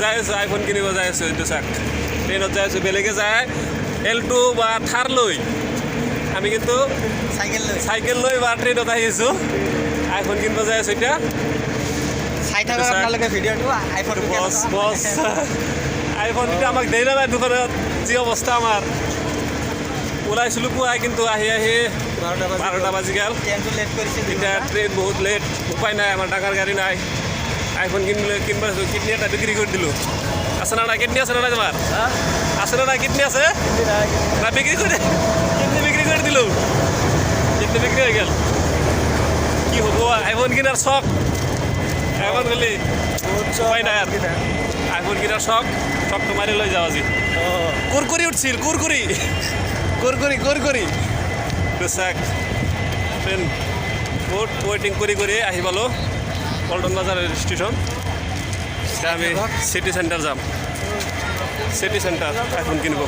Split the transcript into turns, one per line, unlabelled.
যাই আছো আইফোন কিনিব যাই আছো এইটো চাক ট্ৰেইনত যাই আছো বেলেগে যায় L2 বা থাৰ লৈ আমি কিন্তু চাইকেল লৈ বা ট্ৰেইনত আহি আছো আইফোন কিনিব যাই আছো এতিয়া
চাই থাকক আপোনালোকে ভিডিঅ'টো আইফোন
বছ আইফোন এতিয়া আমাক দেই নাই দোকানত যি অৱস্থা আমাৰ ওলাইছিলোঁ পুৱাই কিন্তু আহি 12টা বাজি গেল
ট্ৰেইনটো লেট কৰিছে
এতিয়া ট্ৰেইন বহুত লেট উপায় নাই আমাৰ ডাঙৰ গাড়ী নাই আইফোন কিনবা কিডনি এটা বিক্রি করে দিল আছে না কিডনি আছে না তোমার আছে না কিডনি আছে না বিক্রি করে কিডনি বিক্রি করে দিল কিডনি বিক্রি হয়ে গেল কি হবো আইফোন কেনার শখ আইফোন গেলি উপায় নাই আর আইফোন কেনার শখ তো মারি লই যাওয়া আজি কুরকুরি উঠছিল কুরকুরি তো চাক ট্রেন বহুত ওয়েটিং করে আহি পালো পল্টন বাজার স্টেশন আমি সিটি সেন্টার যাম সিটি সেন্টার আইফোন কিনব